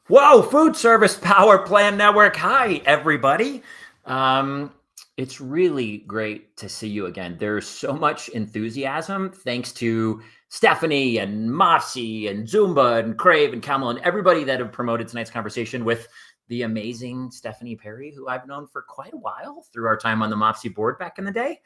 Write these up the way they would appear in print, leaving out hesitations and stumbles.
Whoa, Food Service Power Plan Network. Hi, everybody. It's really great to see you again. There's so much enthusiasm thanks to Stephanie and MAFSI and Zumba and Crave and Kamal and everybody that have promoted tonight's conversation with the amazing Stephanie Perry, who I've known for quite a while through our time on the MAFSI board back in the day.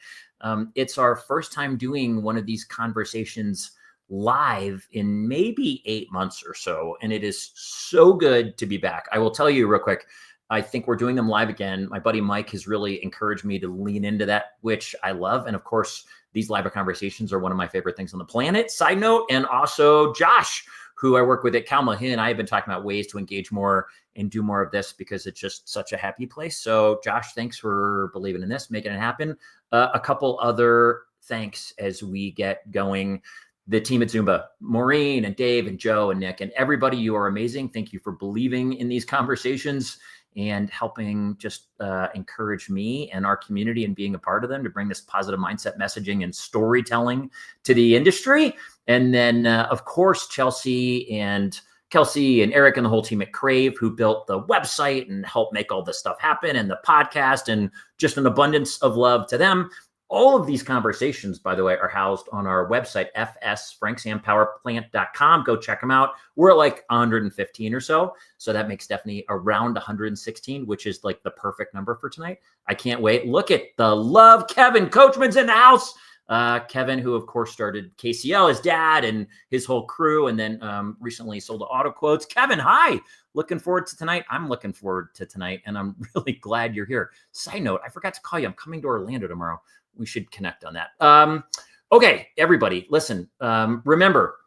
It's our first time doing one of these conversations live in maybe 8 months or so. And it is so good to be back. I will tell you real quick, I think we're doing them live again. My buddy Mike has really encouraged me to lean into that, which I love. And of course, these live conversations are one of my favorite things on the planet. Side note, and also Josh, who I work with at Kalma, he and I have been talking about ways to engage more and do more of this because it's just such a happy place. So Josh, thanks for believing in this, making it happen. A couple other thanks as we get going. The team at Zumba, Maureen and Dave and Joe and Nick and everybody, you are amazing. Thank you for believing in these conversations and helping just encourage me and our community and being a part of them to bring this positive mindset messaging and storytelling to the industry. And then, of course, Chelsea and Kelsey and Eric and the whole team at Crave, who built the website and helped make all this stuff happen and the podcast, and just an abundance of love to them. All of these conversations, by the way, are housed on our website, fsfranksampowerplant.com. Go check them out. We're at like 115 or so. So that makes Stephanie around 116, which is like the perfect number for tonight. I can't wait. Look at the love. Kevin Coachman's in the house. Kevin, who of course started KCL, his dad and his whole crew, and then recently sold to Auto Quotes. Kevin, hi. Looking forward to tonight. I'm looking forward to tonight, and I'm really glad you're here. Side note, I forgot to call you. I'm coming to Orlando tomorrow. We should connect on that. Okay, everybody, listen, remember,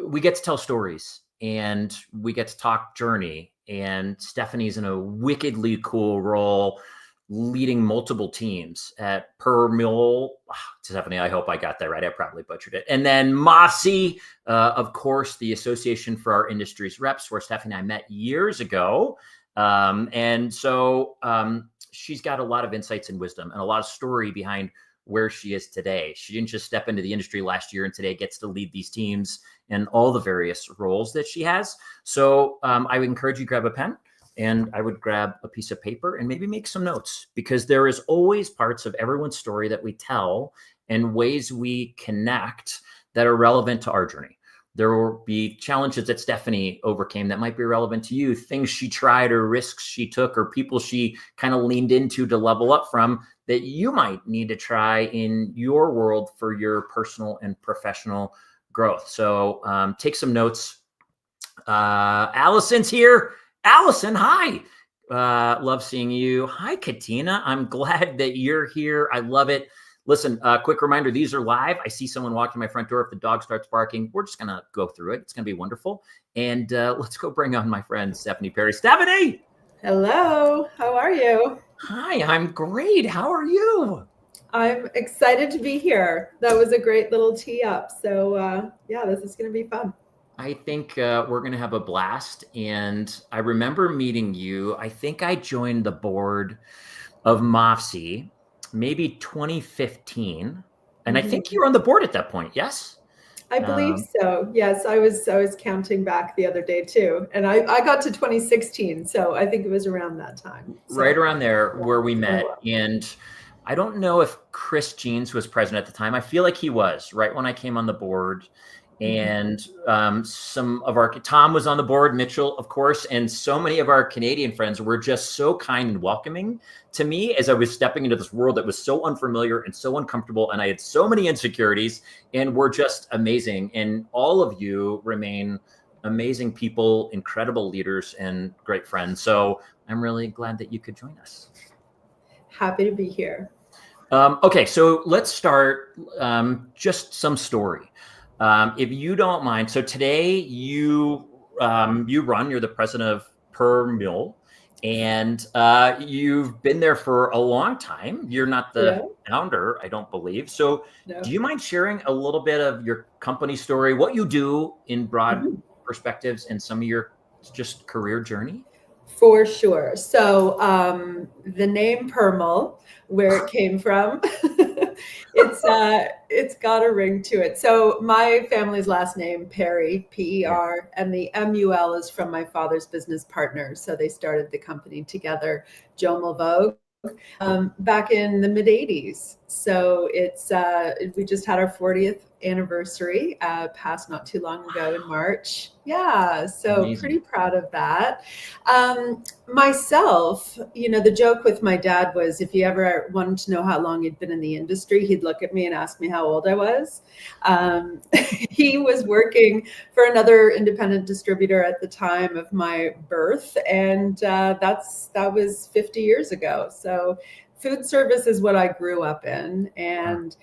we get to tell stories and we get to talk journey, and Stephanie's in a wickedly cool role leading multiple teams at Permul. Stephanie, I hope I got that right. I probably butchered it. And then MAFSI, of course, the Association for Our Industry's Reps, where Stephanie and I met years ago. And so she's got a lot of insights and wisdom and a lot of story behind where she is today. She didn't just step into the industry last year and today gets to lead these teams and all the various roles that she has. So I would encourage you to grab a pen and I would grab a piece of paper and maybe make some notes, because there is always parts of everyone's story that we tell and ways we connect that are relevant to our journey. There will be challenges that Stephanie overcame that might be relevant to you, things she tried or risks she took or people she kind of leaned into to level up from that you might need to try in your world for your personal and professional growth. So take some notes. Allison's here. Allison, hi. Love seeing you. Hi, Katina. I'm glad that you're here. I love it. Listen, quick reminder, these are live. I see someone walking my front door. If the dog starts barking, we're just going to go through it. It's going to be wonderful. And let's go bring on my friend, Stephanie Perry. Stephanie! Hello. How are you? Hi, I'm great. How are you? I'm excited to be here. That was a great little tee up. So yeah, this is going to be fun. I think we're going to have a blast. And I remember meeting you. I think I joined the board of MAFSI maybe 2015. And I think you were on the board at that point. Yes? I believe so. Yes, I was counting back the other day too. And I got to 2016. So I think it was around that time. So, right around there where we met. And I don't know if Chris Jeans was present at the time. I feel like he was right when I came on the board. And some of our, Tom was on the board, Mitchell, of course, and so many of our Canadian friends were just so kind and welcoming to me as I was stepping into this world that was so unfamiliar and so uncomfortable. And I had so many insecurities, and were just amazing. And all of you remain amazing people, incredible leaders, and great friends. So I'm really glad that you could join us. Happy to be here. Okay, so let's start just some story. If you don't mind, so today you're the president of Permul, and you've been there for a long time. You're not the founder, I don't believe. So do you mind sharing a little bit of your company story, what you do in broad perspectives, and some of your just career journey? For sure. So the name Permul, where it came from, It's got a ring to it. So my family's last name, Perry, Yeah. P-E-R, and the M-U-L is from my father's business partner. So they started the company together, Joe Mulvogue, back in the mid 80s. So we just had our 40th anniversary, passed not too long ago in March. Yeah, so Amazing. pretty proud of that. Myself, the joke with my dad was if he ever wanted to know how long he'd been in the industry, he'd look at me and ask me how old I was. He was working for another independent distributor at the time of my birth, and that was 50 years ago. So food service is what I grew up in. And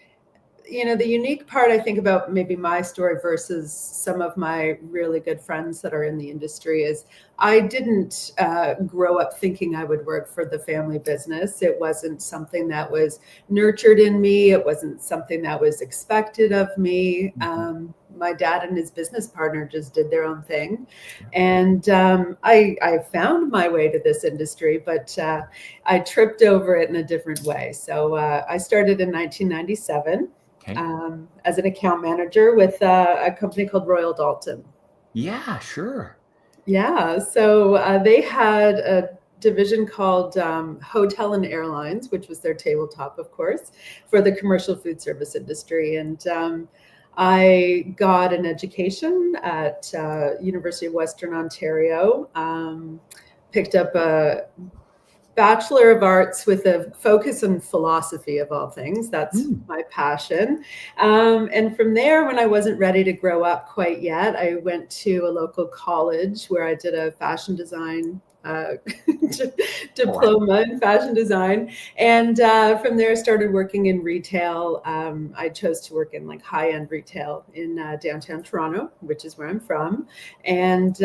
the unique part I think about maybe my story versus some of my really good friends that are in the industry is I didn't grow up thinking I would work for the family business. It wasn't something that was nurtured in me. It wasn't something that was expected of me. My dad and his business partner just did their own thing. And I found my way to this industry, but I tripped over it in a different way. So I started in 1997. Okay. As an account manager with a company called Royal Dalton. Yeah, sure. Yeah, so they had a division called Hotel and Airlines, which was their tabletop, of course, for the commercial food service industry. And I got an education at University of Western Ontario, picked up a Bachelor of Arts with a focus on philosophy of all things. That's my passion. And from there, when I wasn't ready to grow up quite yet, I went to a local college where I did a fashion design diploma in fashion design. And from there, I started working in retail. I chose to work in like high-end retail in downtown Toronto, which is where I'm from. And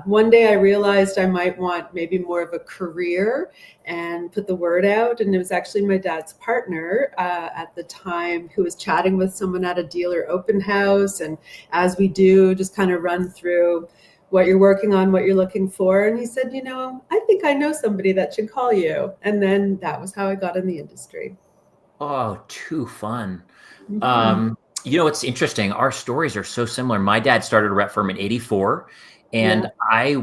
one day I realized I might want maybe more of a career and put the word out. And it was actually my dad's partner at the time who was chatting with someone at a dealer open house. And as we do, just kind of run through what you're working on, what you're looking for. And he said, I think I know somebody that should call you. And then that was how I got in the industry. Oh, too fun. It's interesting. Our stories are so similar. My dad started a rep firm in 84, and I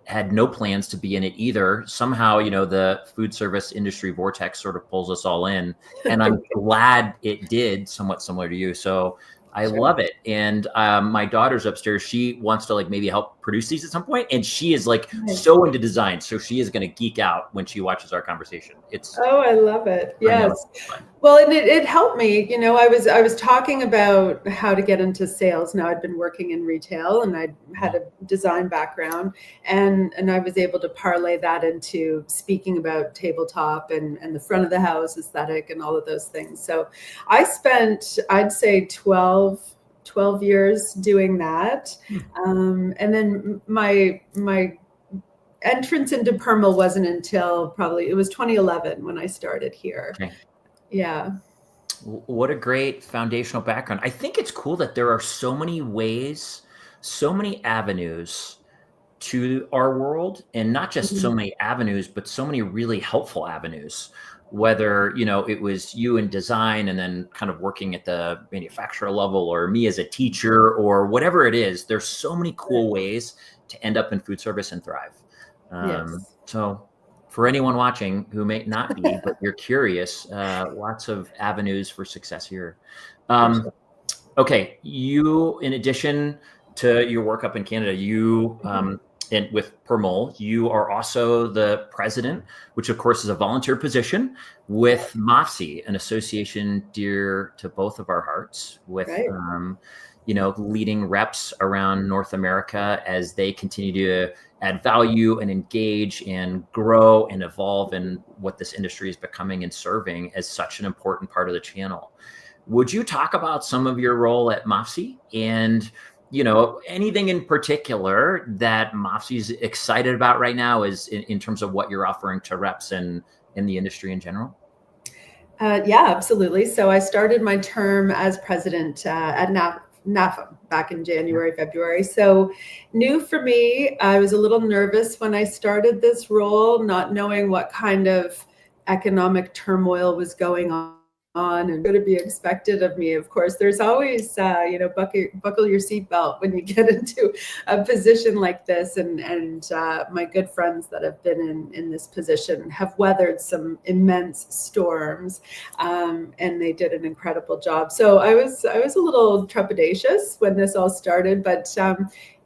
had no plans to be in it either. Somehow, the food service industry vortex sort of pulls us all in, and I'm glad it did, somewhat similar to you. So I love it. And my daughter's upstairs. She wants to maybe help produce these at some point. And she is so into design. So she is going to geek out when she watches our conversation. I love it. Yes. Well, and it helped me. I was talking about how to get into sales. Now I'd been working in retail and I had a design background, and I was able to parlay that into speaking about tabletop and the front of the house aesthetic and all of those things. So I spent, I'd say 12 years doing that. And then my entrance into Permul wasn't until it was 2011 when I started here. Okay. Yeah. What a great foundational background. I think it's cool that there are so many ways, so many avenues to our world, and not just so many avenues, but so many really helpful avenues. Whether, it was you in design and then kind of working at the manufacturer level, or me as a teacher, or whatever it is, there's so many cool ways to end up in food service and thrive. So for anyone watching who may not be, but you're curious, lots of avenues for success here. Okay. You, in addition to your work up in Canada, and with Permul, you are also the president, which of course is a volunteer position with MAFSI, an association dear to both of our hearts, with, leading reps around North America as they continue to add value and engage and grow and evolve in what this industry is becoming and serving as such an important part of the channel. Would you talk about some of your role at MAFSI and anything in particular that MAFSI is excited about right now is in terms of what you're offering to reps and in the industry in general? Yeah, absolutely. So I started my term as president at NAFA back in January, February. So new for me. I was a little nervous when I started this role, not knowing what kind of economic turmoil was going on on and going to be expected of me. Of course, there's always, buckle your seatbelt when you get into a position like this. And my good friends that have been in this position have weathered some immense storms, and they did an incredible job. So I was a little trepidatious when this all started, but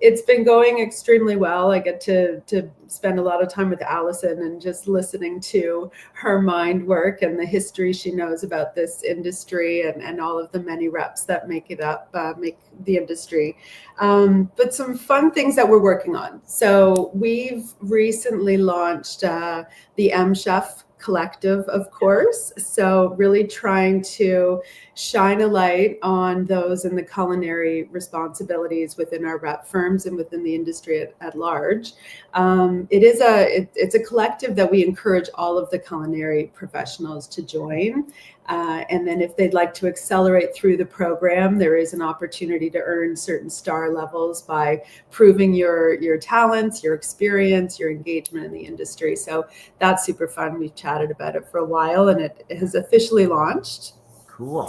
it's been going extremely well. I get to spend a lot of time with Allison and just listening to her mind work and the history she knows about this industry and all of the many reps that make it up, make the industry. But some fun things that we're working on. So we've recently launched the MChef Collective, of course. So really trying to shine a light on those in the culinary responsibilities within our rep firms and within the industry at large. It's a collective that we encourage all of the culinary professionals to join. And then if they'd like to accelerate through the program, there is an opportunity to earn certain star levels by proving your talents, your experience, your engagement in the industry. So that's super fun. We've chatted about it for a while, and it has officially launched. Cool.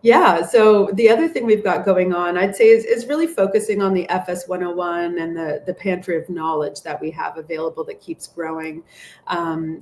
Yeah. So the other thing we've got going on, I'd say, is really focusing on the FS 101 and the pantry of knowledge that we have available that keeps growing.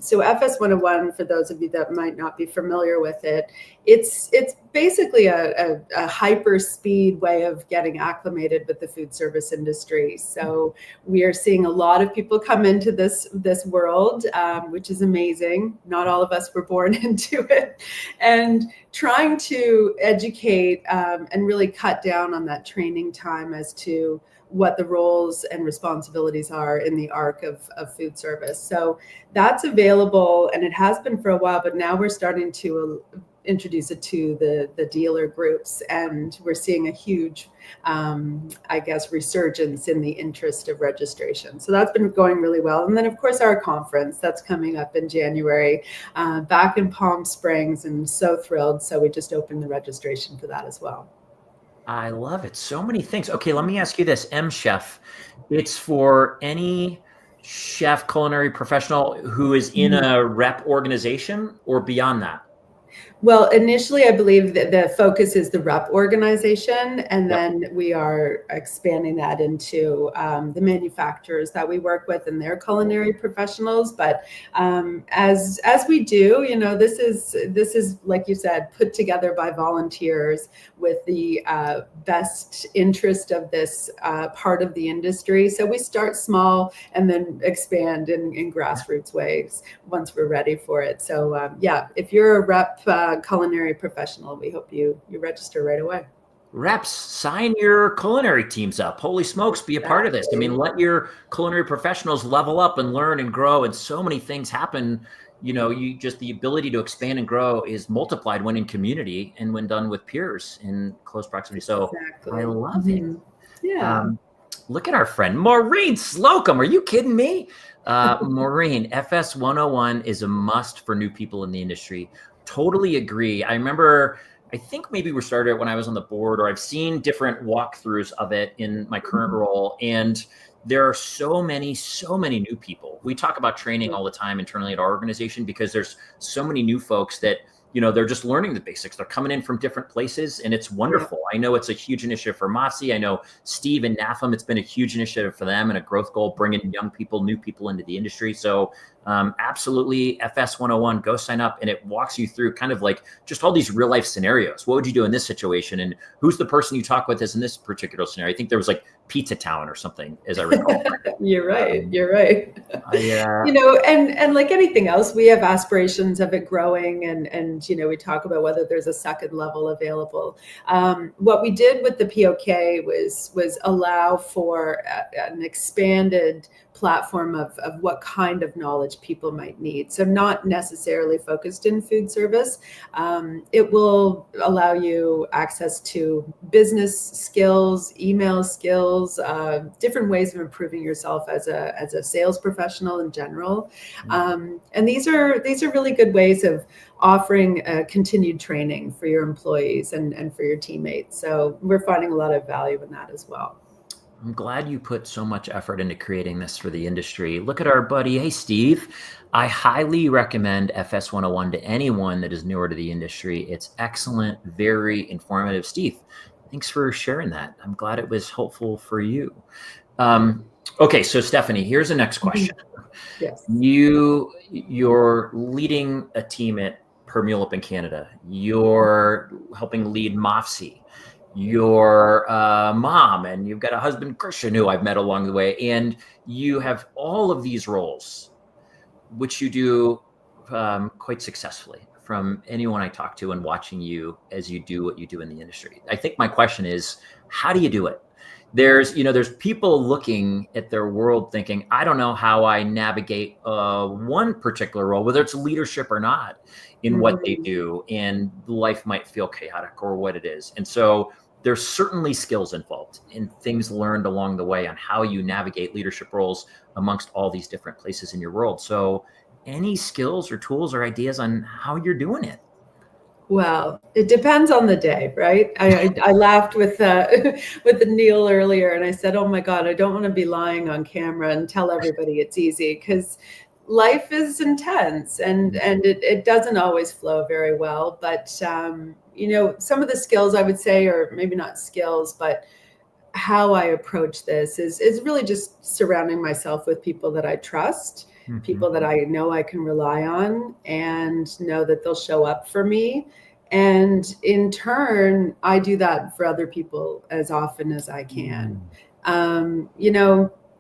So FS 101, for those of you that might not be familiar with it, it's basically a hyper speed way of getting acclimated with the food service industry. So we are seeing a lot of people come into this world, which is amazing. Not all of us were born into it, and trying to educate and really cut down on that training time as to what the roles and responsibilities are in the arc of food service. So that's available, and it has been for a while, but now we're starting to introduce it to the dealer groups, and we're seeing a huge resurgence in the interest of registration. So that's been going really well. And then of course our conference that's coming up in January, back in Palm Springs, and so thrilled. So we just opened the registration for that as well. I love it. So many things. Okay, let me ask you this. MChef, it's for any chef, culinary professional who is in a rep organization or beyond that? Well, initially, I believe that the focus is the rep organization, and then we are expanding that into the manufacturers that we work with and their culinary professionals. But as we do, this is like you said, put together by volunteers with the best interest of this part of the industry. So we start small and then expand in grassroots ways once we're ready for it. So if you're a rep culinary professional, we hope you register right away. Reps, sign your culinary teams up. Holy smokes, be a part of this. I mean, let your culinary professionals level up and learn and grow, and so many things happen. You just, the ability to expand and grow is multiplied when in community and when done with peers in close proximity. So exactly. I love it. Yeah. Look at our friend Maureen Slocum. Are you kidding me? Maureen, FS 101 is a must for new people in the industry. Totally agree. I remember, I think maybe we started when I was on the board, or I've seen different walkthroughs of it in my current role. And there are so many new people. We talk about training all the time internally at our organization because there's so many new folks that, they're just learning the basics. They're coming in from different places, and it's wonderful. I know it's a huge initiative for MAFSI. I know Steve and NAFM, it's been a huge initiative for them and a growth goal, bringing young people, new people into the industry. So absolutely, FS 101, go sign up, and it walks you through kind of like just all these real life scenarios. What would you do in this situation? And who's the person you talk with is in this particular scenario? I think there was like Pizza Town or something, as I recall. You're right. Yeah. And like anything else, we have aspirations of it growing, and we talk about whether there's a second level available. What we did with the POK was allow for an expanded platform of what kind of knowledge people might need. So not necessarily focused in food service. It will allow you access to business skills, email skills, different ways of improving yourself as a sales professional in general. And these are really good ways of offering continued training for your employees and for your teammates. So we're finding a lot of value in that as well. I'm glad you put so much effort into creating this for the industry. Look at our buddy. Hey, Steve. I highly recommend FS 101 to anyone that is newer to the industry. It's excellent, very informative. Steve, thanks for sharing that. I'm glad it was helpful for you. Okay, so Stephanie, here's the next question. Yes. You're leading a team at Permul up in Canada. You're helping lead MAFSI. You're a mom, and you've got a husband, Christian, who I've met along the way. And you have all of these roles, which you do quite successfully from anyone I talk to and watching you as you do what you do in the industry. I think my question is, how do you do it? There's people looking at their world thinking, I don't know how I navigate one particular role, whether it's leadership or not, in what they do, and life might feel chaotic or what it is. And so there's certainly skills involved and things learned along the way on how you navigate leadership roles amongst all these different places in your world. So any skills or tools or ideas on how you're doing it? Well, it depends on the day, right? I laughed with with Neil earlier, and I said, "Oh my God, I don't want to be lying on camera and tell everybody it's easy, because life is intense and it doesn't always flow very well." But some of the skills I would say, or maybe not skills, but how I approach this is really just surrounding myself with people that I trust, people that I know I can rely on, and know that they'll show up for me. And in turn, I do that for other people as often as I can.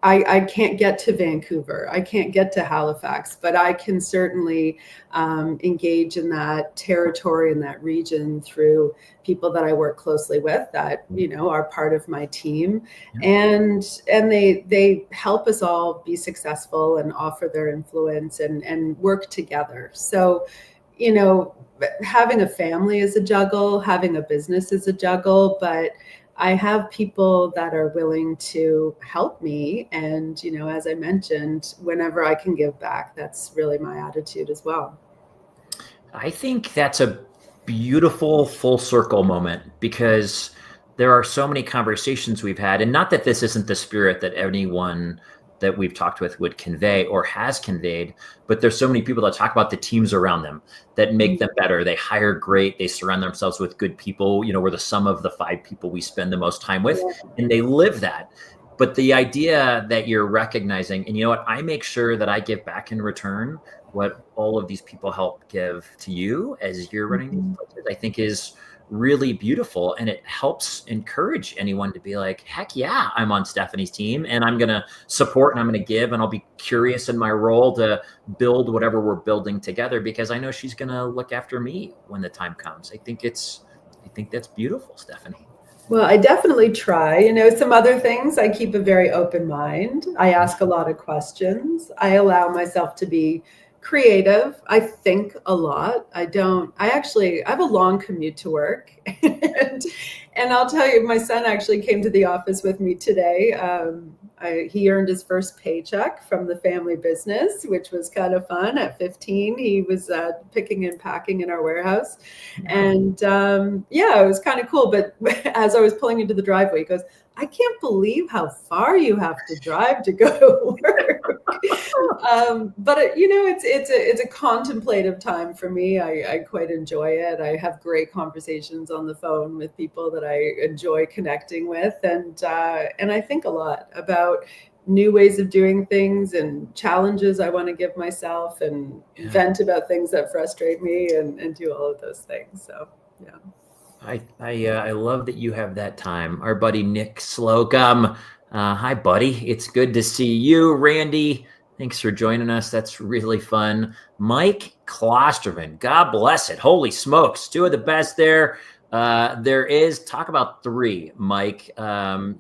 I can't get to Vancouver. I can't get to Halifax, but I can certainly engage in that territory in that region through people that I work closely with that, are part of my team. And they help us all be successful and offer their influence and work together. So, having a family is a juggle, having a business is a juggle, but I have people that are willing to help me. And, as I mentioned, whenever I can give back, that's really my attitude as well. I think that's a beautiful full circle moment, because there are so many conversations we've had, and not that this isn't the spirit that anyone that we've talked with would convey or has conveyed, but there's so many people that talk about the teams around them that make them better. They hire great, they surround themselves with good people. We're the sum of the 5 people we spend the most time with, and they live that. But the idea that you're recognizing, and I make sure that I give back in return what all of these people help give to you as you're running these places, I think is really beautiful. And it helps encourage anyone to be like, heck yeah, I'm on Stephanie's team, and I'm going to support, and I'm going to give, and I'll be curious in my role to build whatever we're building together, because I know she's going to look after me when the time comes. I think that's beautiful, Stephanie. Well, I definitely try. Some other things, I keep a very open mind. I ask a lot of questions. I allow myself to be creative. I think a lot. I have a long commute to work. And I'll tell you, my son actually came to the office with me today. He earned his first paycheck from the family business, which was kind of fun. At 15, he was picking and packing in our warehouse. And it was kind of cool. But as I was pulling into the driveway, he goes, I can't believe how far you have to drive to go to work. But it's a contemplative time for me. I quite enjoy it. I have great conversations on the phone with people that I enjoy connecting with, and I think a lot about new ways of doing things and challenges I want to give myself, and vent about things that frustrate me, and do all of those things. So yeah. I love that you have that time. Our buddy Nick Slocum. Hi, buddy. It's good to see you. Randy, thanks for joining us. That's really fun. Mike Klosterman, God bless it. Holy smokes. 2 of the best there. There is, talk about 3. Mike,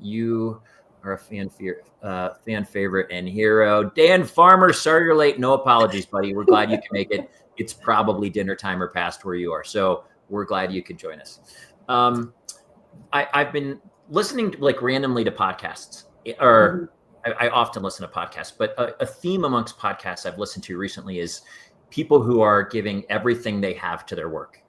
you are a fan favorite and hero. Dan Farmer, sorry you're late. No apologies, buddy. We're glad you can make it. It's probably dinner time or past where you are. So we're glad you could join us. I've been listening to, randomly to podcasts, or I often listen to podcasts, but a theme amongst podcasts I've listened to recently is people who are giving everything they have to their work.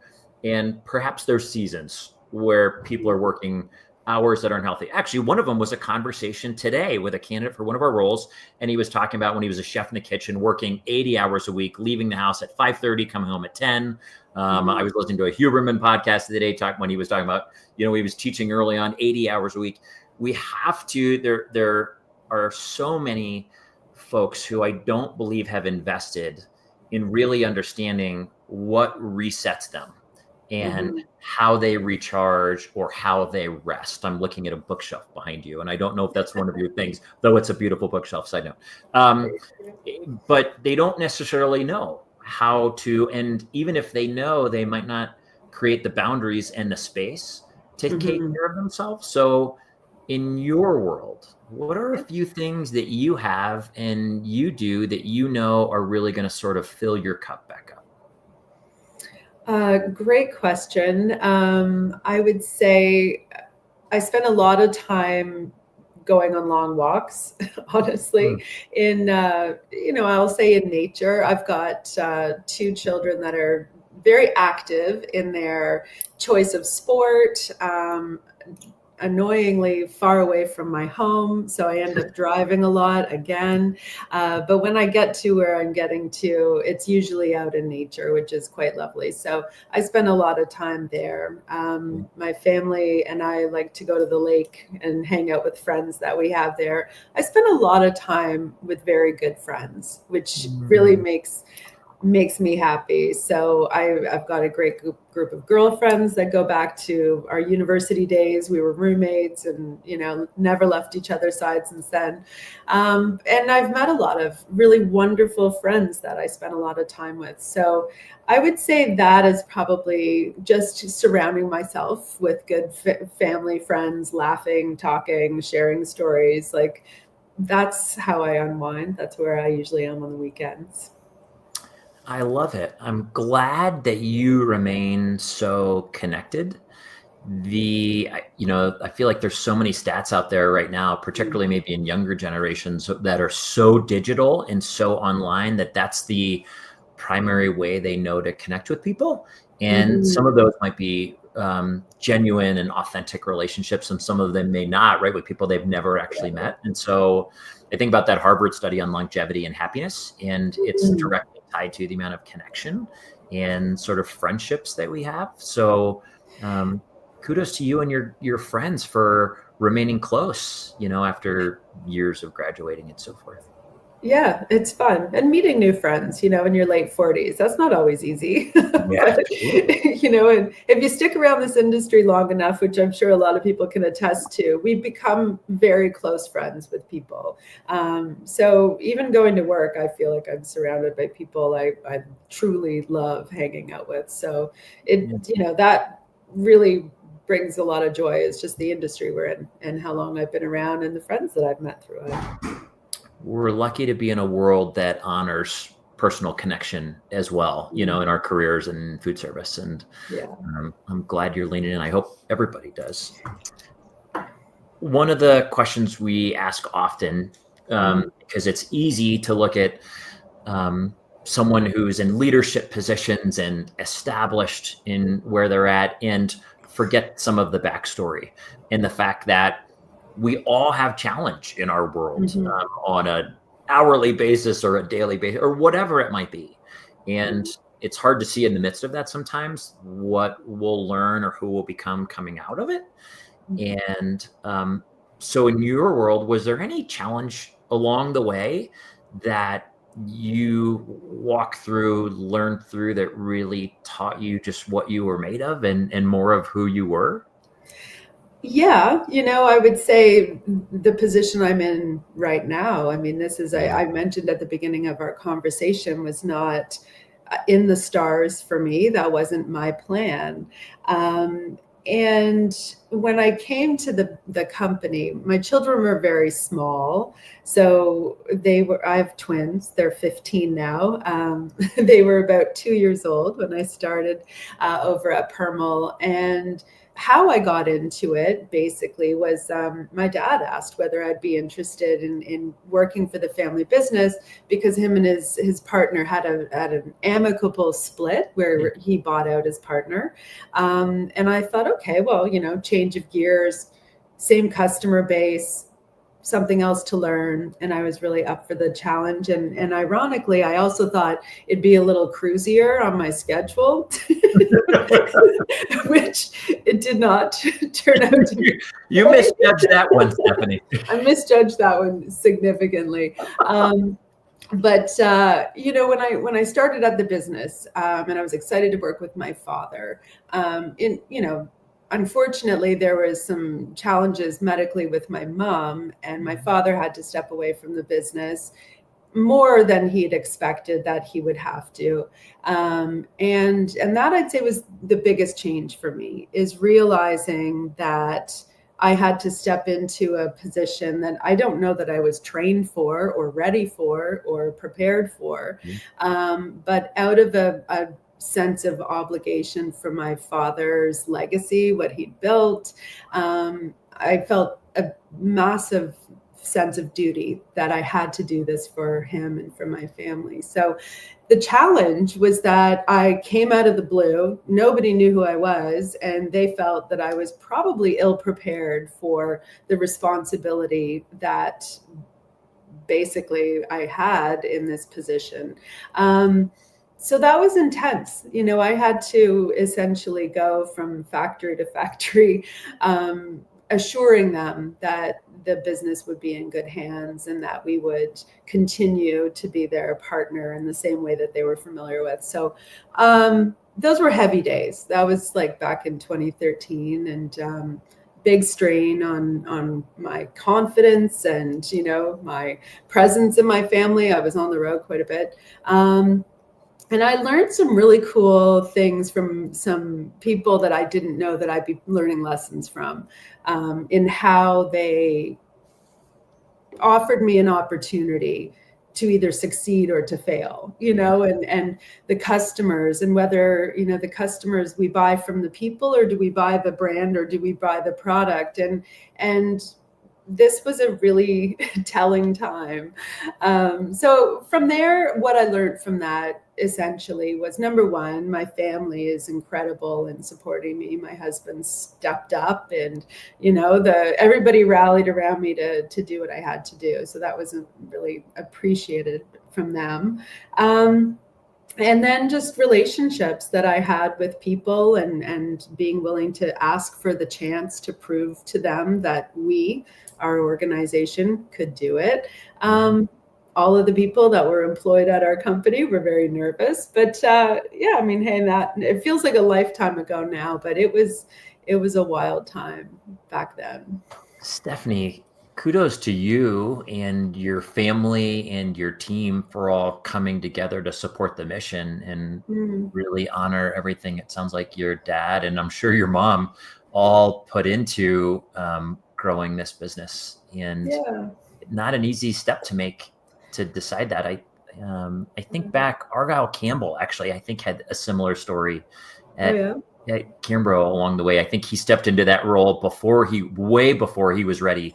And perhaps there's seasons where people are working hours that aren't healthy. Actually, one of them was a conversation today with a candidate for one of our roles. And he was talking about when he was a chef in the kitchen, working 80 hours a week, leaving the house at 5:30, coming home at 10. I was listening to a Huberman podcast the other day when he was talking about, he was teaching early on 80 hours a week. We have to, there are so many folks who I don't believe have invested in really understanding what resets them and how they recharge or how they rest. I'm looking at a bookshelf behind you, and I don't know if that's one of your things, though it's a beautiful bookshelf, side note. But they don't necessarily know how to, and even if they know, they might not create the boundaries and the space to take care of themselves. So in your world, what are a few things that you have and you do that are really going to sort of fill your cup back up? Great question. I would say I spend a lot of time going on long walks, honestly, in, I'll say in nature. I've got 2 children that are very active in their choice of sport, annoyingly far away from my home. So I end up driving a lot again. But when I get to where I'm getting to, it's usually out in nature, which is quite lovely. So I spend a lot of time there. My family and I like to go to the lake and hang out with friends that we have there. I spend a lot of time with very good friends, which really makes me happy. So I've got a great group of girlfriends that go back to our university days. We were roommates and, never left each other's side since then. And I've met a lot of really wonderful friends that I spent a lot of time with. So I would say that is probably just surrounding myself with good family, friends, laughing, talking, sharing stories. Like, that's how I unwind. That's where I usually am on the weekends. I love it. I'm glad that you remain so connected. I feel like there's so many stats out there right now, particularly maybe in younger generations, that are so digital and so online that that's the primary way they know to connect with people. And some of those might be genuine and authentic relationships, and some of them may not, right, with people they've never actually met. And so I think about that Harvard study on longevity and happiness, and it's directly tied to the amount of connection and sort of friendships that we have. So kudos to you and your friends for remaining close, after years of graduating and so forth. Yeah, it's fun. And meeting new friends, in your late 40s, that's not always easy. Yeah, But, and if you stick around this industry long enough, which I'm sure a lot of people can attest to, we become very close friends with people. So even going to work, I feel like I'm surrounded by people I truly love hanging out with. So that really brings a lot of joy. It's just the industry we're in and how long I've been around and the friends that I've met through it. We're lucky to be in a world that honors personal connection as well, in our careers and food service. And I'm glad you're leaning in. I hope everybody does. One of the questions we ask often, because it's easy to look at someone who's in leadership positions and established in where they're at and forget some of the backstory and the fact that we all have challenge in our world on an hourly basis or a daily basis or whatever it might be. And it's hard to see in the midst of that sometimes what we'll learn or who will become coming out of it. And so in your world, was there any challenge along the way that you walked through, learned through, that really taught you just what you were made of and more of who you were? Yeah, I would say the position I'm in right now, I mean, this is, I mentioned at the beginning of our conversation, was not in the stars for me. That wasn't my plan. And when I came to the company, my children were very small. So I have twins, they're 15 now. They were about 2 years old when I started over at Permul. And how I got into it basically was my dad asked whether I'd be interested in working for the family business, because him and his partner had an amicable split where he bought out his partner. And I thought, okay, well, change of gears, same customer base, something else to learn, and I was really up for the challenge. And ironically, I also thought it'd be a little cruisier on my schedule, which it did not turn out to be. You misjudged that one, Stephanie. I misjudged that one significantly. But when I started at the business, and I was excited to work with my father, unfortunately, there was some challenges medically with my mom, and my father had to step away from the business more than he'd expected that he would have to. And that, I'd say, was the biggest change for me, is realizing that I had to step into a position that I don't know that I was trained for or ready for or prepared for. But out of a sense of obligation for my father's legacy, what he built, I felt a massive sense of duty that I had to do this for him and for my family. So the challenge was that I came out of the blue. Nobody knew who I was, and they felt that I was probably ill prepared for the responsibility that basically I had in this position. So that was intense. I had to essentially go from factory to factory, assuring them that the business would be in good hands and that we would continue to be their partner in the same way that they were familiar with. So those were heavy days. That was like back in 2013, and big strain on my confidence and, my presence in my family. I was on the road quite a bit. And I learned some really cool things from some people that I didn't know that I'd be learning lessons from, in how they offered me an opportunity to either succeed or to fail, and the customers, and whether, the customers, we buy from the people, or do we buy the brand, or do we buy the product? And this was a really telling time. So from there, what I learned from that essentially was, number one, my family is incredible in supporting me. My husband stepped up, and everybody rallied around me to do what I had to do. So that was really appreciated from them. And then just relationships that I had with people, and being willing to ask for the chance to prove to them that our organization could do it. All of the people that were employed at our company were very nervous, but hey, it feels like a lifetime ago now, but it was a wild time back then. Stephanie, kudos to you and your family and your team for all coming together to support the mission and really honor everything. It sounds like your dad, and I'm sure your mom, all put into growing this business, and not an easy step to make, to decide that. I think back, Argyle Campbell actually, I think, had a similar story at Kimbrough along the way. I think he stepped into that role way before he was ready,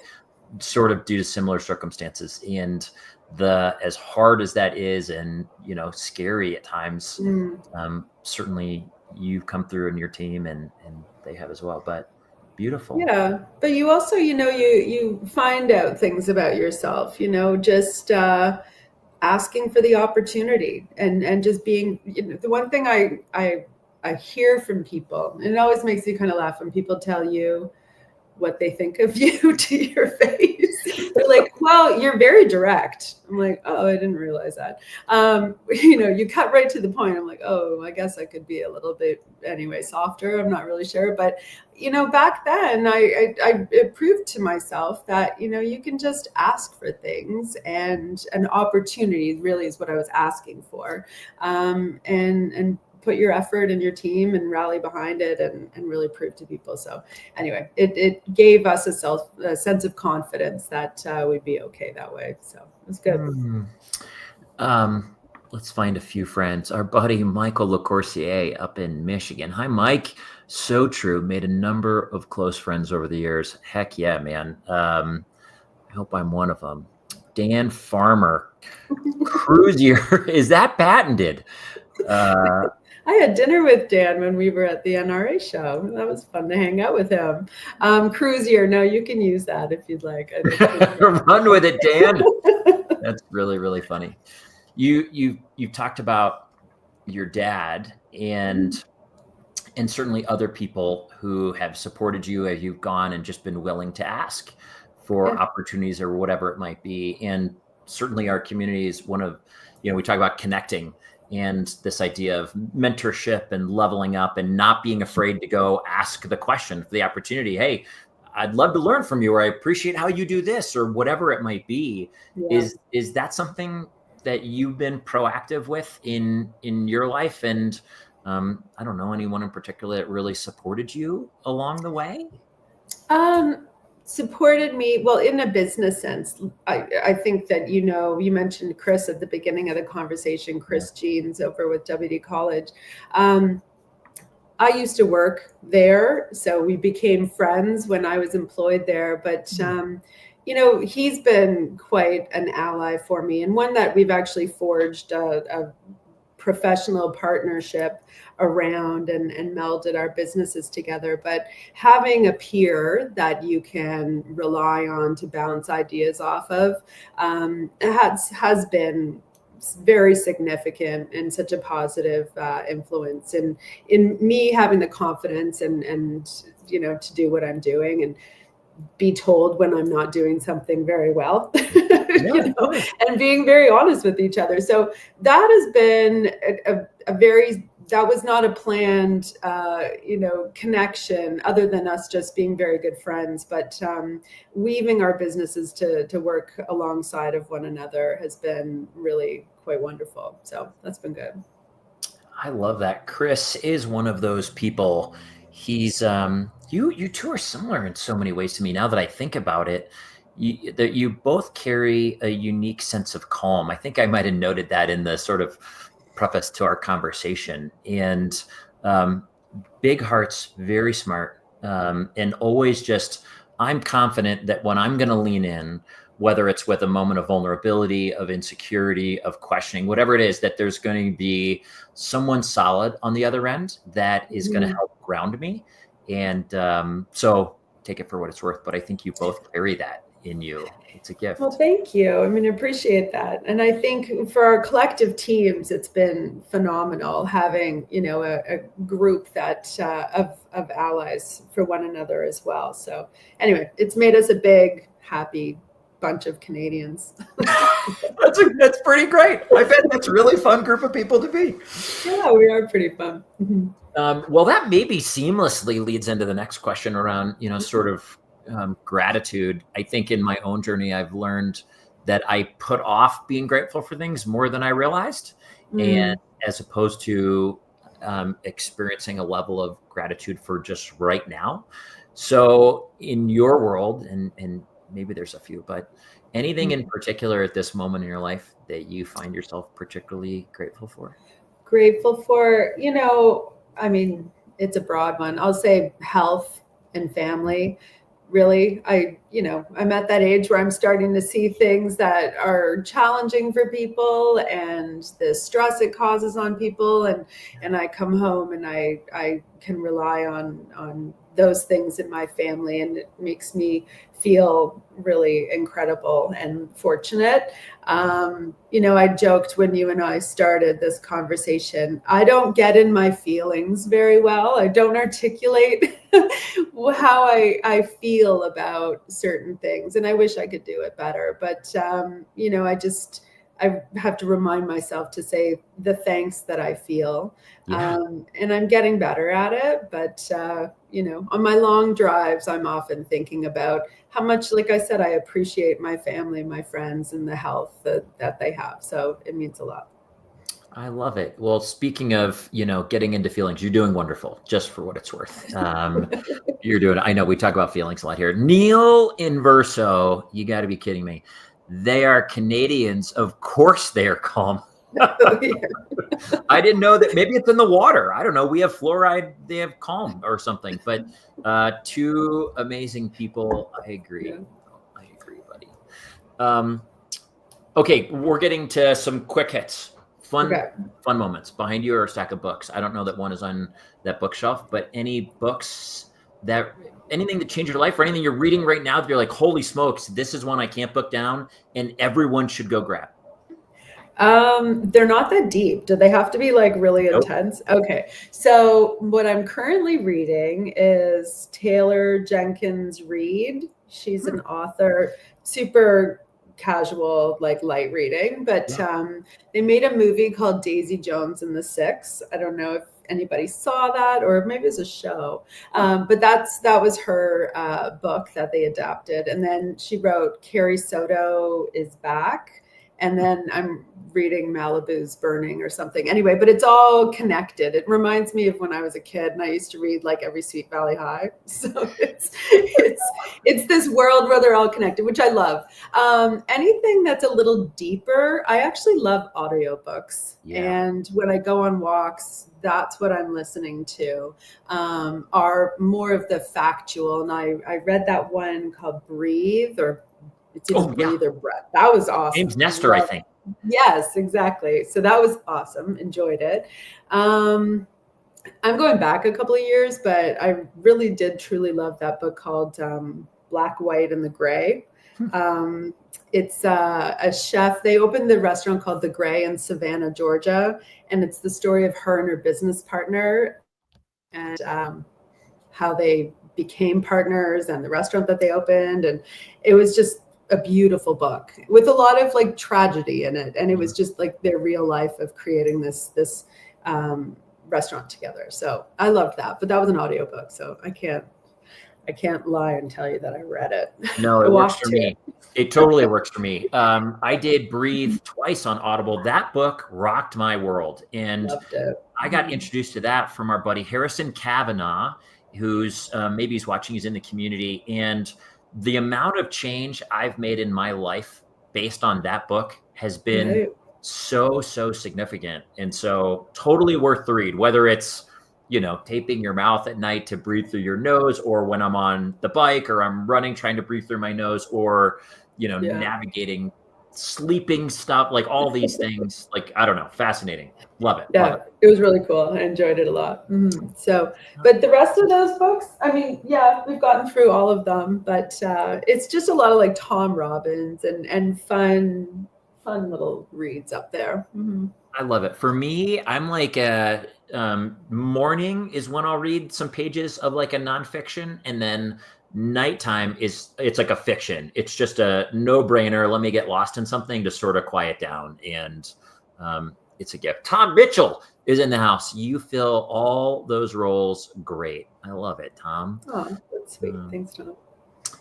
sort of due to similar circumstances. And as hard as that is, and scary at times, certainly you've come through in your team, and they have as well. But beautiful. Yeah, but you also, you find out things about yourself, just asking for the opportunity, and just being, the one thing I hear from people, and it always makes you kind of laugh when people tell you what they think of you to your face. They're like, well, you're very direct. I'm like, oh, I didn't realize that. You cut right to the point. I'm like, oh, I guess I could be a little bit softer. I'm not really sure. But, back then I proved to myself that, you can just ask for things, and an opportunity really is what I was asking for. And put your effort in your team and rally behind it, and really prove to people. So anyway, it gave us a sense of confidence that we'd be okay that way. So it was good. Let's find a few friends. Our buddy Michael LaCourcier up in Michigan. Hi, Mike. So true. Made a number of close friends over the years. Heck yeah, man. I hope I'm one of them. Dan Farmer. Cruisier. Is that patented? I had dinner with Dan when we were at the NRA show. That was fun to hang out with him. Cruisier, no, you can use that if you'd like. I don't Run with it, Dan. That's really, really funny. You've talked about your dad and certainly other people who have supported you as you've gone and just been willing to ask for opportunities or whatever it might be. And certainly our community is one of, we talk about connecting and this idea of mentorship and leveling up and not being afraid to go ask the question for the opportunity. Hey, I'd love to learn from you, or I appreciate how you do this, or whatever it might be. Yeah. Is that something that you've been proactive with in your life? And I don't know, anyone in particular that really supported you along the way? Supported me, well, in a business sense. I think that, you mentioned Chris at the beginning of the conversation, Chris Jeans over with WD College. I used to work there, so we became friends when I was employed there. But, he's been quite an ally for me, and one that we've actually forged a professional partnership around and melded our businesses together. But having a peer that you can rely on to bounce ideas off of has been very significant and such a positive influence in me having the confidence and to do what I'm doing and be told when I'm not doing something very well, and being very honest with each other. So that has been that was not a planned, connection other than us just being very good friends, but weaving our businesses to work alongside of one another has been really quite wonderful. So that's been good. I love that. Chris is one of those people. He's you two are similar in so many ways to me now that I think about it. That you both carry a unique sense of calm. I think I might have noted that in the sort of preface to our conversation. And big hearts, very smart, and always just, I'm confident that when I'm going to lean in, whether it's with a moment of vulnerability, of insecurity, of questioning, whatever it is, that there's going to be someone solid on the other end that is going to help ground me. And so take it for what it's worth. But I think you both carry that in you. It's a gift. Well, thank you. I mean, I appreciate that. And I think for our collective teams, it's been phenomenal having, a group that of allies for one another as well. So anyway, it's made us a big, happy bunch of Canadians. That's pretty great. I bet that's a really fun group of people to be. Yeah, we are pretty fun. Well, that maybe seamlessly leads into the next question around, sort of gratitude. I think in my own journey, I've learned that I put off being grateful for things more than I realized. And as opposed to experiencing a level of gratitude for just right now. So in your world, and maybe there's a few, but anything in particular at this moment in your life that you find yourself particularly grateful for? Grateful for, I mean, it's a broad one. I'll say health and family. Really, I'm at that age where I'm starting to see things that are challenging for people and the stress it causes on people. And I come home and I can rely on those things in my family, and it makes me feel really incredible and fortunate. I joked when you and I started this conversation, I don't get in my feelings very well. I don't articulate how I feel about certain things, and I wish I could do it better. But, I have to remind myself to say the thanks that I feel. And I'm getting better at it. But, on my long drives, I'm often thinking about how much, like I said, I appreciate my family, my friends, and the health that they have. So it means a lot. I love it. Well, speaking of, getting into feelings, you're doing wonderful, just for what it's worth. I know we talk about feelings a lot here. Neil Inverso, you got to be kidding me. They are Canadians. Of course they are calm. I didn't know that. Maybe it's in the water. I don't know. We have fluoride. They have calm or something. But two amazing people. I agree. Yeah. I agree, buddy. Okay, we're getting to some quick hits. fun moments. Behind you are a stack of books. I don't know that one is on that bookshelf, but any books anything that changed your life or anything you're reading right now that you're like, holy smokes, this is one I can't put down and everyone should go grab. They're not that deep. Do they have to be like really Nope. intense? Okay. So what I'm currently reading is Taylor Jenkins Reid. She's an author, super casual, like light reading, but they made a movie called Daisy Jones and the Six. I don't know if anybody saw that, or maybe it's a show. But that was her book that they adapted. And then she wrote Carrie Soto is Back. And then I'm reading Malibu's Burning or something. Anyway, but it's all connected. It reminds me of when I was a kid and I used to read like every Sweet Valley High. So it's this world where they're all connected, which I love. Anything that's a little deeper, I actually love audiobooks. Yeah. And when I go on walks, that's what I'm listening to, are more of the factual. And I read that one called Breathe, or it's either Breathe or Breath. That was awesome. James Nestor, I think. Yes, exactly. So that was awesome. Enjoyed it. I'm going back a couple of years, but I really did truly love that book called Black, White, and the Gray. It's a chef. They opened the restaurant called The Gray in Savannah, Georgia. And it's the story of her and her business partner and how they became partners and the restaurant that they opened. And it was just a beautiful book with a lot of like tragedy in it. And it was just like their real life of creating this restaurant together. So I loved that, but that was an audiobook. So I can't lie and tell you that I read it. No, it works for me. It totally works for me. I did Breathe twice on Audible. That book rocked my world. And I got introduced to that from our buddy Harrison Kavanaugh, who's maybe he's watching, he's in the community. And the amount of change I've made in my life based on that book has been so significant. And so totally worth the read, whether it's, taping your mouth at night to breathe through your nose, or when I'm on the bike or I'm running, trying to breathe through my nose, or, navigating sleeping stuff, like all these things, like, I don't know, fascinating. Love it. Yeah, love it. It was really cool. I enjoyed it a lot. Mm-hmm. So, but the rest of those books, I mean, we've gotten through all of them, but it's just a lot of like Tom Robbins and fun little reads up there. Mm-hmm. I love it. For me, I'm like morning is when I'll read some pages of like a nonfiction, and then nighttime it's like a fiction. It's just a no-brainer. Let me get lost in something to sort of quiet down, and it's a gift. Tom Mitchell is in the house. You fill all those roles great. I love it, Tom. Oh, that's sweet. Thanks, Tom.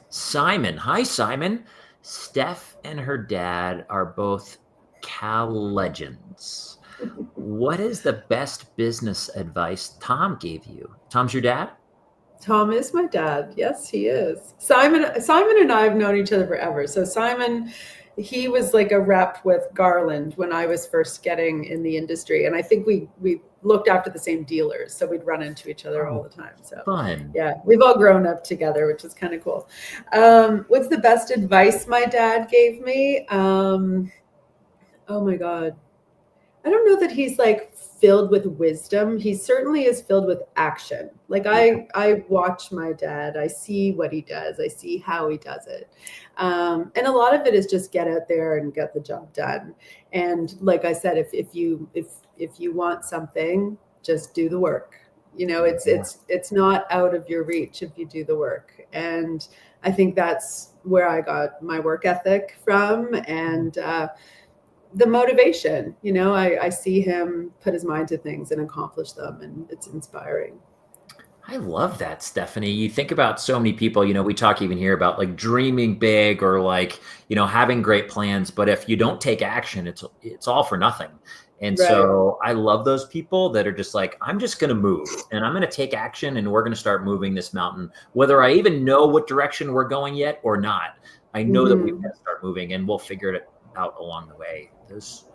Simon. Hi, Simon. Steph and her dad are both Cal legends. What is the best business advice Tom gave you? Tom's your dad? Tom is my dad. Yes, he is. Simon and I have known each other forever. So Simon, he was like a rep with Garland when I was first getting in the industry. And I think we looked after the same dealers. So we'd run into each other all the time. So fun. Yeah, we've all grown up together, which is kind of cool. What's the best advice my dad gave me? Oh my God. I don't know that he's like filled with wisdom. He certainly is filled with action. Like I watch my dad. I see what he does. I see how he does it. And a lot of it is just get out there and get the job done. And like I said, if you want something, just do the work. It's not out of your reach if you do the work. And I think that's where I got my work ethic from, and the motivation. I see him put his mind to things and accomplish them, and it's inspiring. I love that, Stephanie. You think about so many people, we talk even here about like dreaming big or like, having great plans, but if you don't take action, it's all for nothing. And so I love those people that are just like, I'm just going to move and I'm going to take action, and we're going to start moving this mountain, whether I even know what direction we're going yet or not. I know that we've got to start moving, and we'll figure it out along the way. Those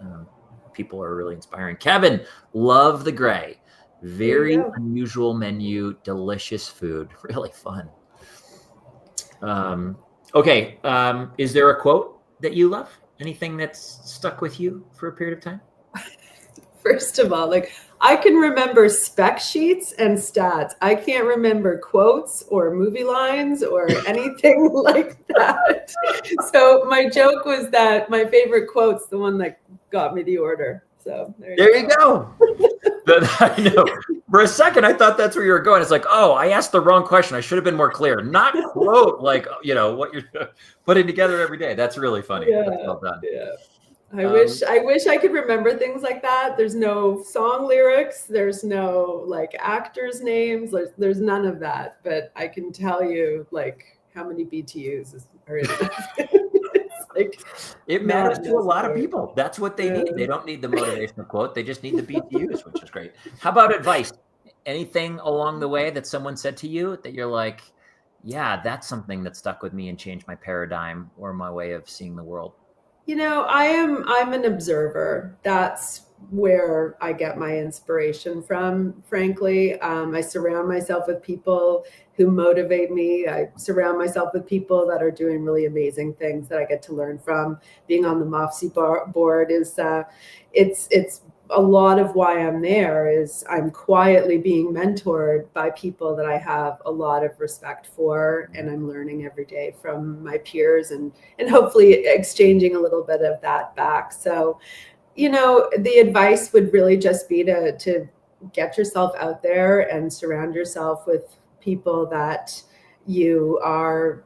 people are really inspiring. Kevin, love the Gray. Very unusual menu, delicious food, really fun. Okay. Is there a quote that you love? Anything that's stuck with you for a period of time? First of all, like I can remember spec sheets and stats. I can't remember quotes or movie lines or anything like that. So my joke was that my favorite quote's the one that got me the order. So there you go. I know. For a second, I thought that's where you were going. It's like, oh, I asked the wrong question. I should have been more clear. Not quote, like, what you're putting together every day. That's really funny. Yeah, that's well done. Yeah. I wish I could remember things like that. There's no song lyrics. There's no like actors' names. There's none of that. But I can tell you like how many BTUs are in it. Like, it matters to a lot of people. That's what they need. They don't need the motivational quote. They just need the BTUs, which is great. How about advice? Anything along the way that someone said to you that you're like, yeah, that's something that stuck with me and changed my paradigm or my way of seeing the world? I'm an observer. That's where I get my inspiration from, frankly. I surround myself with people who motivate me. I surround myself with people that are doing really amazing things that I get to learn from. Being on the MAFSI board is, it's a lot of why I'm there is I'm quietly being mentored by people that I have a lot of respect for, and I'm learning every day from my peers and hopefully exchanging a little bit of that back. So, the advice would really just be to get yourself out there and surround yourself with people that you are,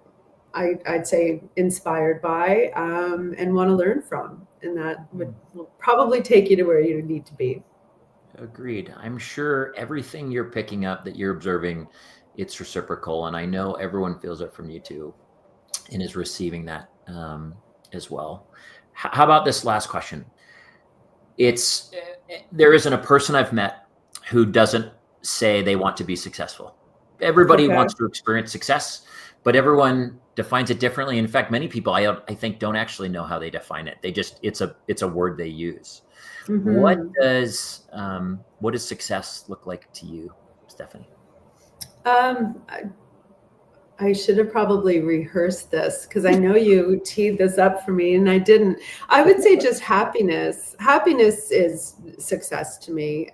I'd say, inspired by and want to learn from. And that will probably take you to where you need to be. Agreed. I'm sure everything you're picking up that you're observing, it's reciprocal. And I know everyone feels it from you too and is receiving that as well. How about this last question? There isn't a person I've met who doesn't say they want to be successful. Everybody wants to experience success, but everyone defines it differently. In fact, many people I think don't actually know how they define it. They just it's a word they use. Mm-hmm. What does success look like to you, Stephanie? I should have probably rehearsed this because I know you teed this up for me and I didn't. I would say just happiness. Happiness is success to me.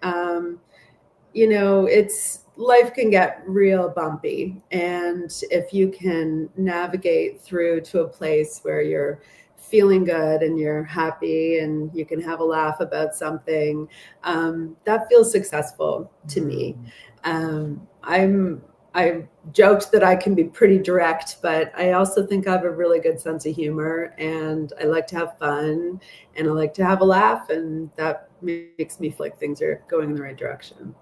Life can get real bumpy. And if you can navigate through to a place where you're feeling good and you're happy and you can have a laugh about something, that feels successful to me. I joked that I can be pretty direct, but I also think I have a really good sense of humor and I like to have fun and I like to have a laugh, and that makes me feel like things are going in the right direction.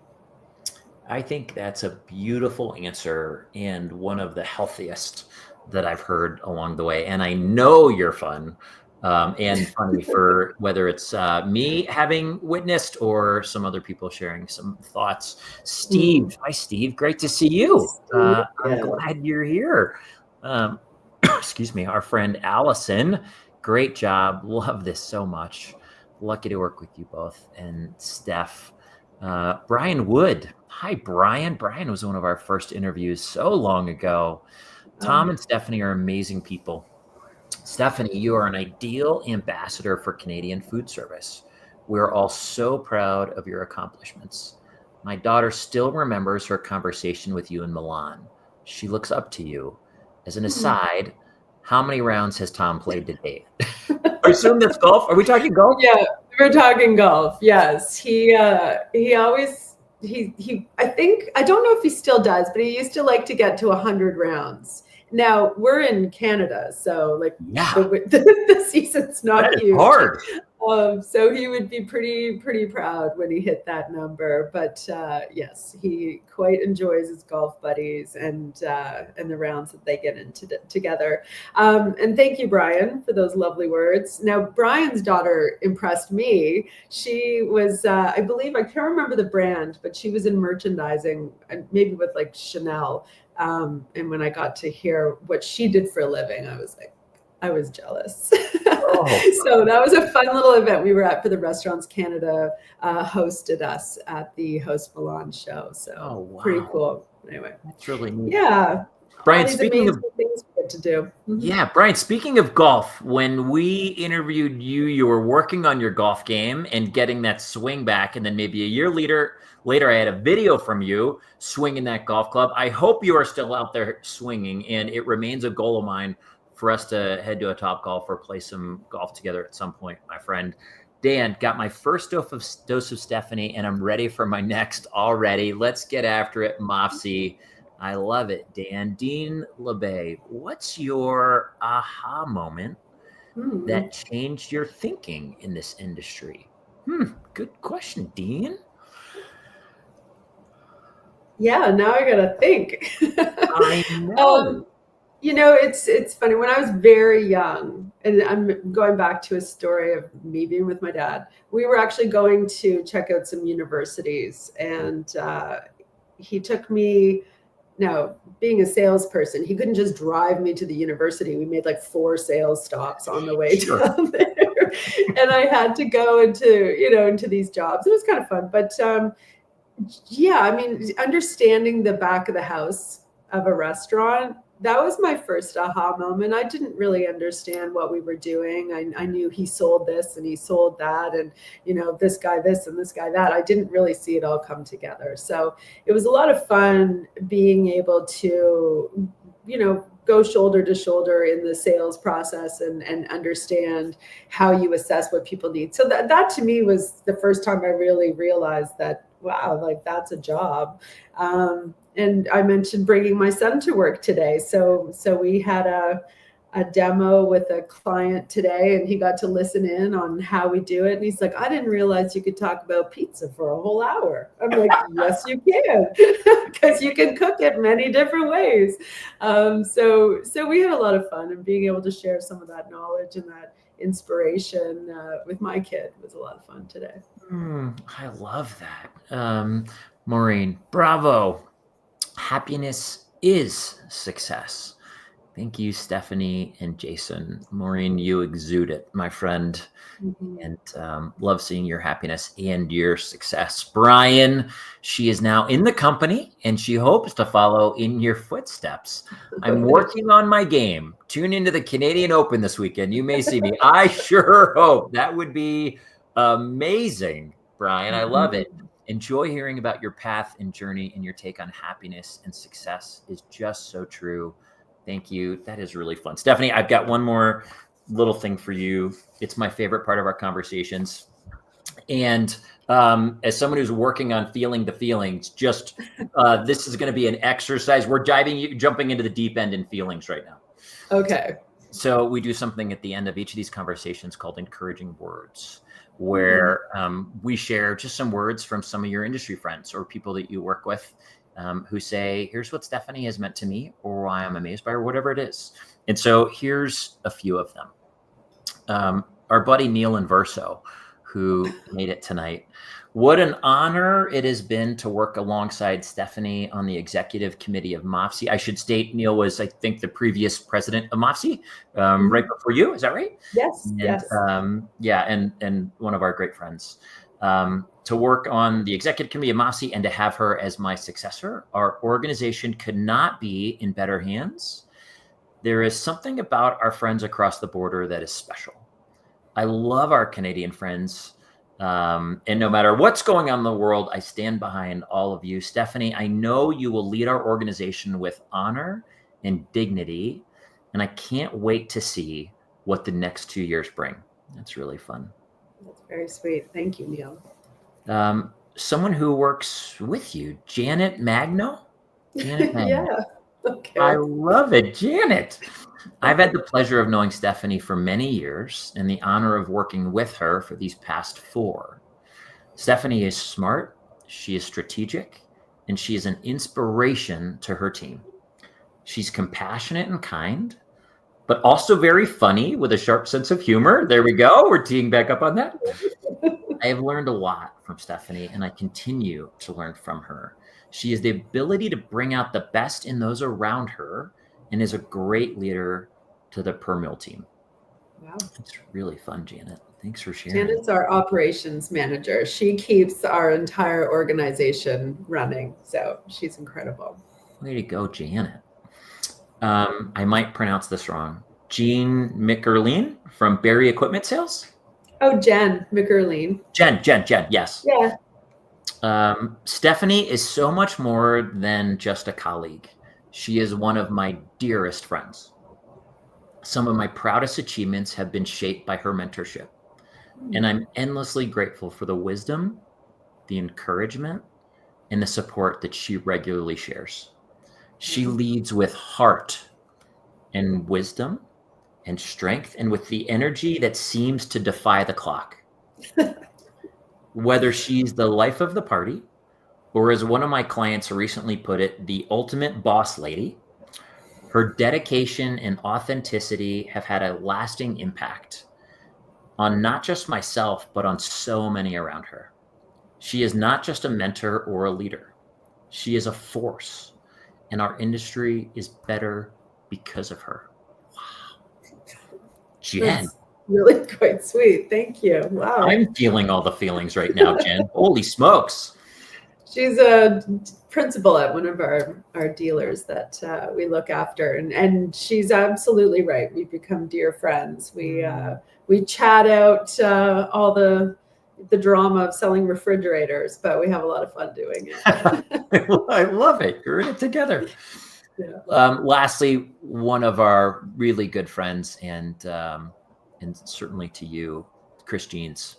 I think that's a beautiful answer and one of the healthiest that I've heard along the way. And I know you're fun and funny for whether it's me having witnessed or some other people sharing some thoughts. Steve, hi, Steve. Great to see you. I'm glad you're here. Excuse me. Our friend Allison, great job. Love this so much. Lucky to work with you both. And Steph, Brian Wood. Hi, Brian. Brian was one of our first interviews so long ago. Tom and Stephanie are amazing people. Stephanie, you are an ideal ambassador for Canadian food service. We're all so proud of your accomplishments. My daughter still remembers her conversation with you in Milan. She looks up to you. As an aside, how many rounds has Tom played to date? I assume that's golf. Are we talking golf? Yeah, we're talking golf. Yes. He always, I think, I don't know if he still does, but he used to like to get to 100 rounds. Now we're in Canada, so like the season's not huge. Hard. So he would be pretty proud when he hit that number. But yes, he quite enjoys his golf buddies and the rounds that they get into together. And thank you, Brian, for those lovely words. Now, Brian's daughter impressed me. She was, I believe, I can't remember the brand, but she was in merchandising, maybe with like Chanel. And when I got to hear what she did for a living, I was jealous. So that was a fun little event we were at for the Restaurants Canada, hosted us at the Host Milan show. So pretty cool. Anyway, that's really neat. Yeah. Brian, speaking of good to do. Yeah, Brian, speaking of golf, when we interviewed you, you were working on your golf game and getting that swing back. And then maybe a year later, I had a video from you swinging that golf club. I hope you are still out there swinging, and it remains a goal of mine for us to head to a Top Golf or play some golf together at some point, my friend. Dan, got my first dose of Stephanie, and I'm ready for my next already. Let's get after it, MAFSI. I love it, Dan. Dean LeBay, what's your aha moment that changed your thinking in this industry? Good question, Dean. Yeah, now I gotta think. I know. It's funny. When I was very young, and I'm going back to a story of me being with my dad, we were actually going to check out some universities, and he took me. Now, being a salesperson, he couldn't just drive me to the university. We made like 4 sales stops on the way down there, and I had to go into these jobs. It was kind of fun, but yeah, I mean, understanding the back of the house of a restaurant, that was my first aha moment. I didn't really understand what we were doing. I knew he sold this and he sold that, and this guy this and this guy that. I didn't really see it all come together. So it was a lot of fun being able to go shoulder to shoulder in the sales process and understand how you assess what people need. So that to me was the first time I really realized that, wow, like that's a job. And I mentioned bringing my son to work today. So we had a demo with a client today, and he got to listen in on how we do it. And he's like, I didn't realize you could talk about pizza for a whole hour. I'm like, yes, you can, because you can cook it many different ways. So we had a lot of fun, and being able to share some of that knowledge and that inspiration with my kid was a lot of fun today. I love that. Maureen, bravo. Happiness is success. Thank you, Stephanie and Jason. Maureen, you exude it, my friend, and love seeing your happiness and your success. Brian, she is now in the company, and she hopes to follow in your footsteps. I'm working on my game. Tune into the Canadian Open this weekend. You may see me. I sure hope. That would be amazing, Brian. I love it. Enjoy hearing about your path and journey, and your take on happiness and success is just so true. Thank you. That is really fun. Stephanie, I've got one more little thing for you. It's my favorite part of our conversations. And as someone who's working on feeling the feelings, just this is going to be an exercise. We're jumping into the deep end in feelings right now. Okay. So we do something at the end of each of these conversations called encouraging words, where we share just some words from some of your industry friends or people that you work with who say, here's what Stephanie has meant to me, or why I'm amazed by her, whatever it is. And so here's a few of them. Our buddy Neil Inverso, who made it tonight. What an honor it has been to work alongside Stephanie on the executive committee of MAFSI. I should state Neil was, I think, the previous president of MAFSI right before you. Is that right? Yes. And, yes. And one of our great friends. To work on the executive committee of MAFSI and to have her as my successor, our organization could not be in better hands. There is something about our friends across the border that is special. I love our Canadian friends. And no matter what's going on in the world, I stand behind all of you. Stephanie, I know you will lead our organization with honor and dignity, and I can't wait to see what the next 2 years bring. That's really fun. That's very sweet. Thank you, Neil. Someone who works with you, Janet Magno. Janet Magno. Yeah. Okay. I love it, Janet. I've had the pleasure of knowing Stephanie for many years and the honor of working with her for these past 4. Stephanie is smart, she is strategic, and she is an inspiration to her team. She's compassionate and kind, but also very funny with a sharp sense of humor. There we go. We're teeing back up on that. I have learned a lot from Stephanie, and I continue to learn from her. She has the ability to bring out the best in those around her and is a great leader to the Permul team. Wow. It's really fun, Janet. Thanks for sharing. Janet's our operations manager. She keeps our entire organization running. So she's incredible. Way to go, Janet. I might pronounce this wrong. Jean McErleen from Barry Equipment Sales. Oh, Jen McErleen. Jen, yes. Yeah. Stephanie is so much more than just a colleague. She is one of my dearest friends. Some of my proudest achievements have been shaped by her mentorship, and I'm endlessly grateful for the wisdom, the encouragement, and the support that she regularly shares. She leads with heart and wisdom and strength, and with the energy that seems to defy the clock. Whether she's the life of the party, or as one of my clients recently put it, the ultimate boss lady, her dedication and authenticity have had a lasting impact on not just myself, but on so many around her. She is not just a mentor or a leader. She is a force, and our industry is better because of her. Wow. Jen. That's really quite sweet. Thank you. Wow. I'm feeling all the feelings right now, Jen. Holy smokes. She's a principal at one of our dealers that we look after, and she's absolutely right. We've become dear friends. We chat out all the drama of selling refrigerators, but we have a lot of fun doing it. I love it. You're in it together. Yeah. Lastly, one of our really good friends, and certainly to you, Chris Jeans.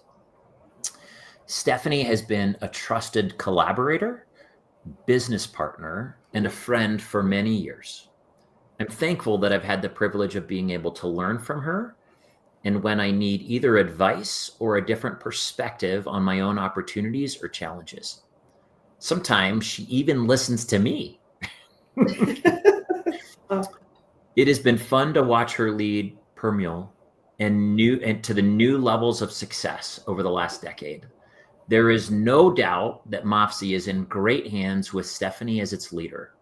Stephanie has been a trusted collaborator, business partner, and a friend for many years. I'm thankful that I've had the privilege of being able to learn from her, and when I need either advice or a different perspective on my own opportunities or challenges. Sometimes she even listens to me. It has been fun to watch her lead Permul and to the new levels of success over the last decade. There is no doubt that MAFSI is in great hands with Stephanie as its leader,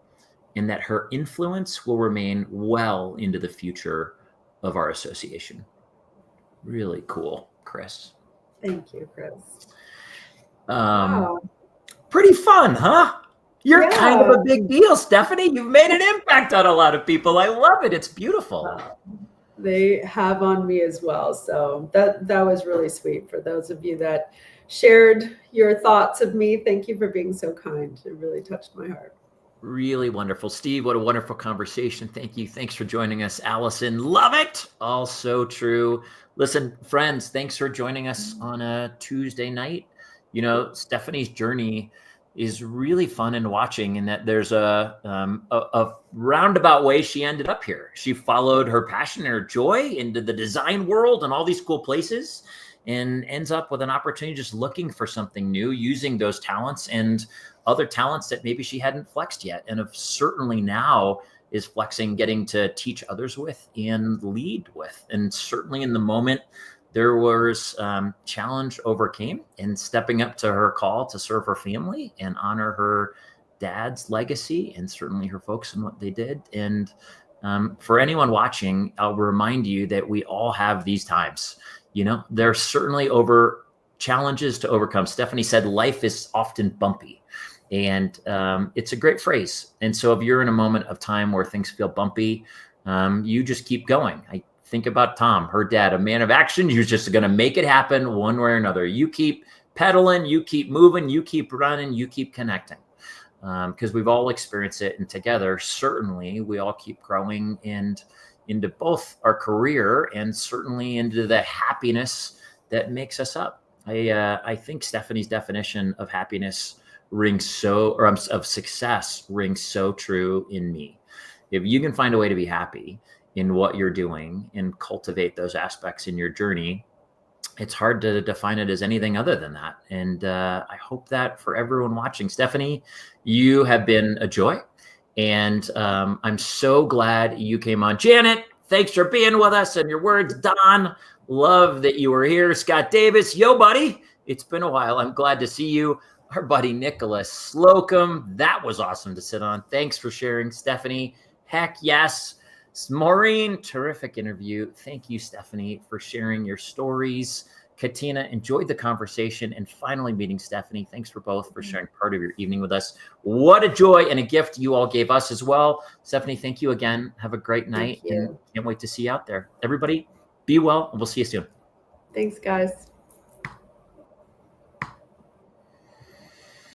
and that her influence will remain well into the future of our association. Really cool, Chris. Thank you, Chris. Wow. Pretty fun, huh? You're kind of a big deal, Stephanie. You've made an impact on a lot of people. I love it. It's beautiful. They have on me as well. So that was really sweet. For those of you that shared your thoughts of me, thank you for being so kind. It really touched my heart. Really wonderful. Steve, what a wonderful conversation. Thank you. Thanks for joining us. Allison, love it. All so true. Listen, friends, thanks for joining us on a Tuesday night. You know, Stephanie's journey is really fun in watching, in that there's a roundabout way she ended up here. She followed her passion and her joy into the design world and all these cool places, and ends up with an opportunity just looking for something new, using those talents and other talents that maybe she hadn't flexed yet, and of certainly now is flexing, getting to teach others with and lead with. And certainly in the moment, there was challenge overcame, and stepping up to her call to serve her family and honor her dad's legacy, and certainly her folks and what they did. And for anyone watching, I'll remind you that we all have these times. You know, there's certainly challenges to overcome. Stephanie said life is often bumpy, and it's a great phrase. And so if you're in a moment of time where things feel bumpy, you just keep going. I think about Tom, her dad, a man of action. You're just going to make it happen one way or another. You keep pedaling, you keep moving, you keep running, you keep connecting. Because we've all experienced it, and together, certainly, we all keep growing and into both our career and certainly into the happiness that makes us up. I think Stephanie's definition of happiness of success rings so true in me. If you can find a way to be happy in what you're doing and cultivate those aspects in your journey, it's hard to define it as anything other than that. And I hope that for everyone watching, Stephanie, you have been a joy. And I'm so glad you came on. Janet, thanks for being with us and your words. Don, love that you were here. Scott Davis, yo, buddy. It's been a while. I'm glad to see you. Our buddy Nicholas Slocum, that was awesome to sit on. Thanks for sharing, Stephanie. Heck yes. Maureen, terrific interview. Thank you, Stephanie, for sharing your stories Katina, enjoyed the conversation, and finally meeting Stephanie. Thanks for both for sharing part of your evening with us. What a joy and a gift you all gave us as well. Stephanie, thank you again. Have a great night, and can't wait to see you out there. Everybody, be well, and we'll see you soon. Thanks, guys.